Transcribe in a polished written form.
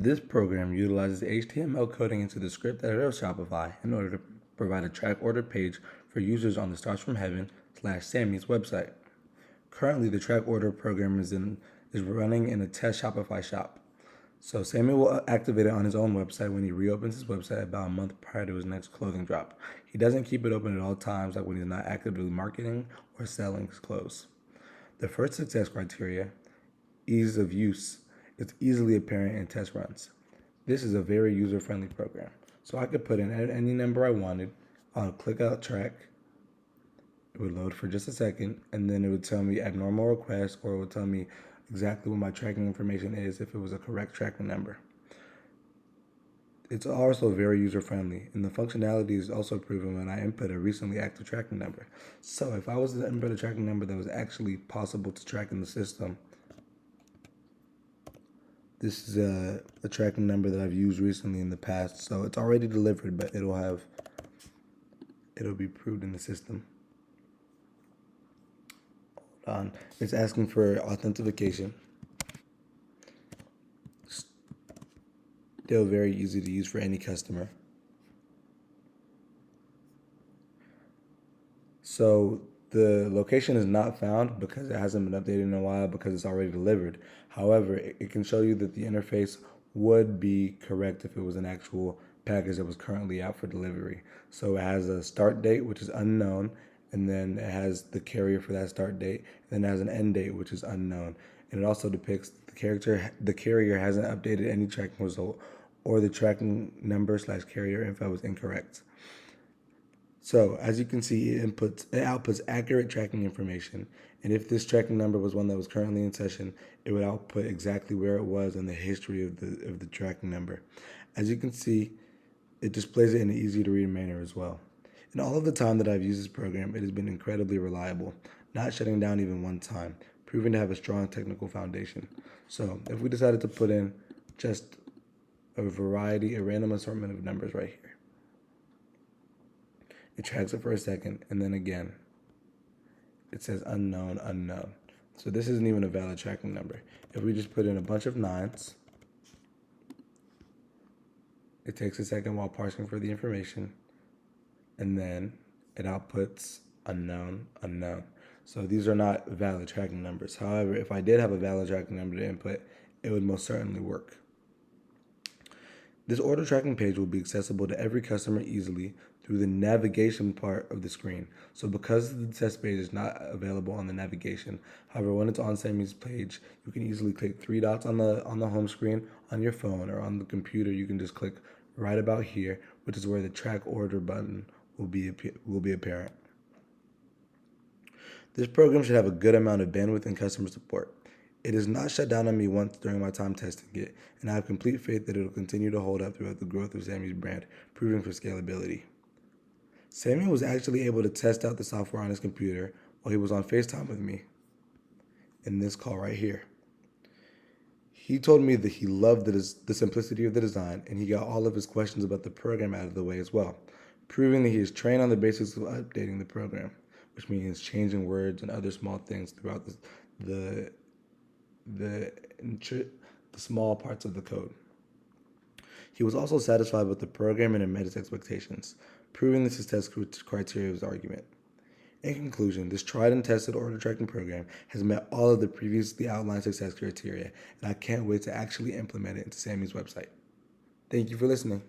This program utilizes HTML coding into the script editor of Shopify in order to provide a track order page for users on the Stars from Heaven/Sammy's website. Currently, the track order program is running in a test Shopify shop. So Sammy will activate it on his own website when he reopens his website about a month prior to his next clothing drop. He doesn't keep it open at all times, like when he's not actively marketing or selling his clothes. The first success criteria, ease of use, is easily apparent in test runs. This is a very user-friendly program. So I could put in any number I wanted. I'll click out track. It would load for just a second, and then it would tell me abnormal request, or it would tell me exactly what my tracking information is if it was a correct tracking number. It's also very user-friendly, and the functionality is also proven when I input a recently active tracking number. So if I was to input a tracking number that was actually possible to track in the system, this is a tracking number that I've used recently in the past, so it's already delivered, but it'll be proved in the system. Hold on. It's asking for authentication. Still very easy to use for any customer. So the location is not found because it hasn't been updated in a while because it's already delivered. However, it can show you that the interface would be correct if it was an actual package that was currently out for delivery. So it has a start date, which is unknown, and then it has the carrier for that start date, and then it has an end date, which is unknown. And it also depicts the carrier hasn't updated any tracking result, or the tracking number/carrier info is incorrect. So as you can see, it outputs accurate tracking information. And if this tracking number was one that was currently in session, it would output exactly where it was and the history of the tracking number. As you can see, it displays it in an easy to read manner as well. In all of the time that I've used this program, it has been incredibly reliable, not shutting down even one time, proving to have a strong technical foundation. So if we decided to put in just a random assortment of numbers right here, it tracks it for a second, and then again, it says unknown, unknown. So this isn't even a valid tracking number. If we just put in a bunch of nines, it takes a second while parsing for the information, and then it outputs unknown, unknown. So these are not valid tracking numbers. However, if I did have a valid tracking number to input, it would most certainly work. This order tracking page will be accessible to every customer easily through the navigation part of the screen. So because the test page is not available on the navigation, however, when it's on Sammy's page, you can easily click three dots on the home screen on your phone or on the computer. You can just click right about here, which is where the track order button will be apparent. This program should have a good amount of bandwidth and customer support. It has not shut down on me once during my time testing it, and I have complete faith that it will continue to hold up throughout the growth of Sammy's brand, proving for scalability. Sammy was actually able to test out the software on his computer while he was on FaceTime with me in this call right here. He told me that he loved the simplicity of the design, and he got all of his questions about the program out of the way as well, proving that he is trained on the basics of updating the program, which means changing words and other small things throughout the small parts of the code. He was also satisfied with the program and it met his expectations, proving the success criteria of his argument. In conclusion, this tried and tested order tracking program has met all of the previously outlined success criteria, and I can't wait to actually implement it into Sammy's website. Thank you for listening.